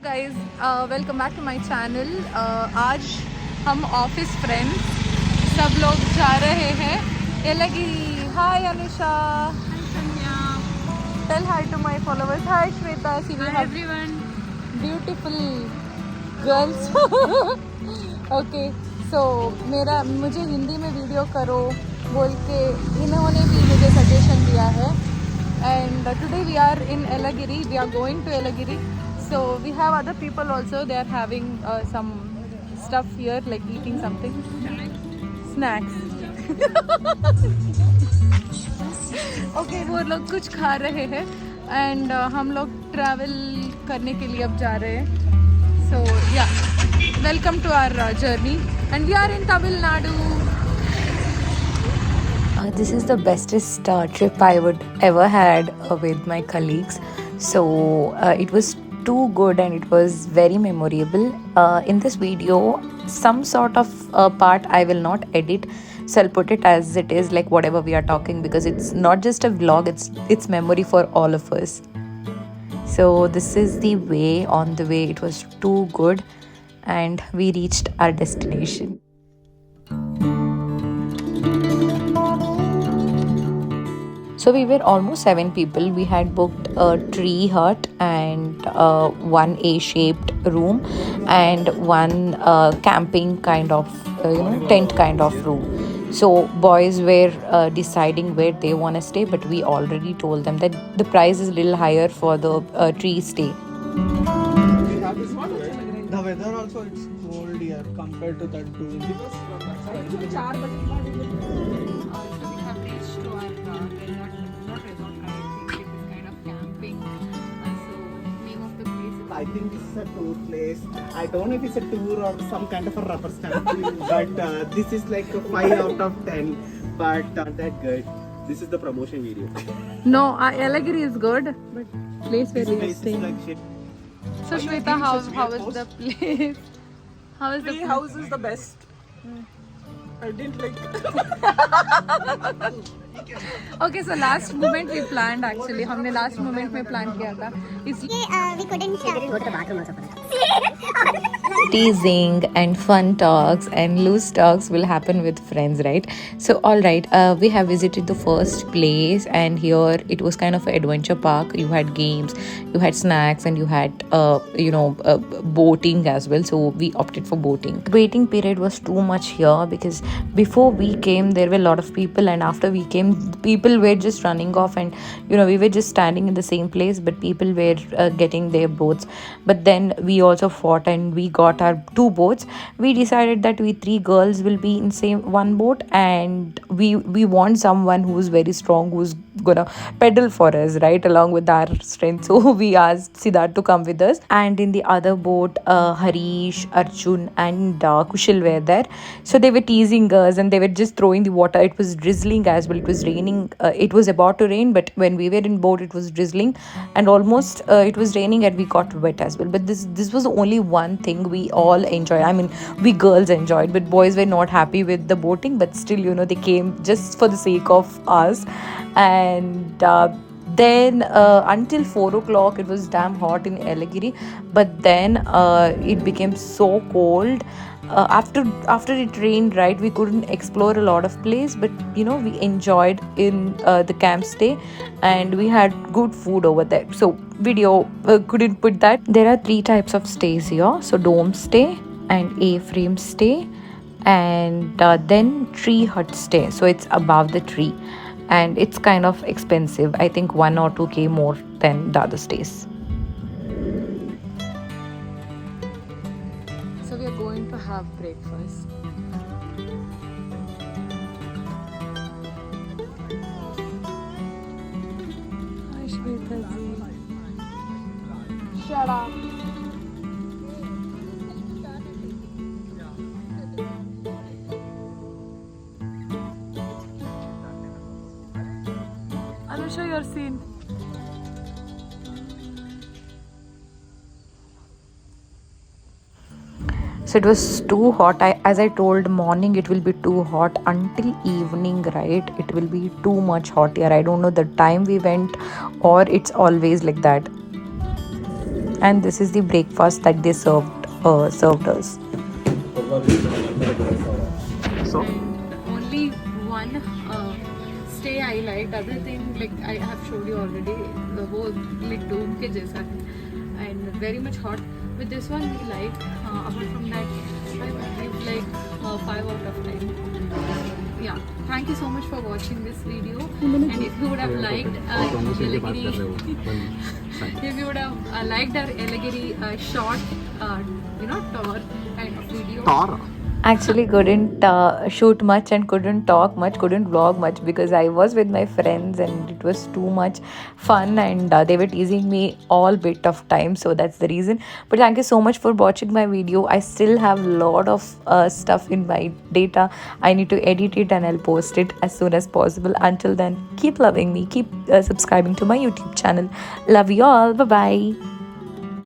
Guys welcome back to my channel. आज हम office friends सब लोग जा रहे हैं Yelagiri. Hi Anusha, tell hi to my followers. Hi Shweta, see we have beautiful girls. Okay, so मुझे हिंदी में वीडियो करो बोल के इन्होंने भी मुझे सजेशन दिया है। And today we are in Yelagiri, we are going to Yelagiri. So we have other people also. They are having some stuff here, like eating something. Snacks. Okay, वो लोग कुछ खा रहे हैं and हम लोग travel करने के लिए अब जा रहे हैं. So yeah, welcome to our journey and we are in Tamil Nadu. This is the bestest trip I would ever had with my colleagues. So it was too good and it was very memorable. In this video, some sort of part I will not edit, so I'll put it as it is, like whatever we are talking, because it's not just a vlog; it's memory for all of us. So this is the way. On the way, it was too good, and we reached our destination. So we were almost 7 people. We had booked a tree hut and one A-shaped room and one camping kind of, tent kind of room. So boys were deciding where they want to stay, but we already told them that the price is a little higher for the tree stay. The weather also, it's cold here compared to that room. I think this is a tour place. I don't know if it's a tour or some kind of a rubber stamp, but this is like a 5 out of 10. But not that good. This is the promotion video. No, Yelagiri is good, but place where This we are place is staying. like shit. So Shweta, how is the place? How is the Tree place? house is the best. I didn't like. Okay, so last moment we planned actually. हमने last moment में plan किया था. इसलिए we couldn't go to the bathroom also. Teasing and fun talks and loose talks will happen with friends, right? So all right, we have visited the first place, and here it was kind of an adventure park. You had games, you had snacks, and you had boating as well. So we opted for boating. Waiting period was too much here because before we came there were a lot of people, and after we came people were just running off, and we were just standing in the same place, but people were getting their boats. But then we also fought and we got our 2 boats. We decided that we 3 girls will be in same one boat, and we want someone who's very strong, who's gonna pedal for us, right, along with our strength. So we asked Siddharth to come with us, and in the other boat Harish, Arjun and Kushal were there. So they were teasing us and they were just throwing the water. It was drizzling as well. It was raining. It was about to rain, but when we were in boat it was drizzling, and almost it was raining and we got wet as well. But this was only one thing we all enjoyed. I mean, we girls enjoyed, but boys were not happy with the boating, but still they came just for the sake of us. And then until 4 o'clock it was damn hot in Yelagiri, but then it became so cold. After it rained, right, we couldn't explore a lot of place, but we enjoyed in the camp stay, and we had good food over there. So video couldn't put that. There are 3 types of stays here. So dome stay and A-frame stay, and then tree hut stay. So it's above the tree, and it's kind of expensive. I think 1 or 2K more than the other stays. So we are going to have breakfast. Hi Shweta ji. Shut up. Anusha, your scene. So it was too hot. As I told, morning it will be too hot until evening, right? It will be too much hot here. I don't know the time we went, or it's always like that. and this is the breakfast that they served us. So Only one stay I liked. Other thing, like I have showed you already, the whole like dome ke jaisa hai and very much hot. With this one we liked. Apart from that, I would give like 5 out of 10. Yeah, thank you so much for watching this video. And if you would have liked Yelagiri, if you would have liked our Yelagiri short, tour kind of video. Tara. Actually couldn't shoot much and couldn't talk much, couldn't vlog much because I was with my friends and it was too much fun, and they were teasing me all bit of time, so that's the reason. But thank you so much for watching my video. I still have a lot of stuff in my data. I need to edit it and I'll post it as soon as possible. Until then, keep loving me, keep subscribing to my YouTube channel. Love you all. Bye bye.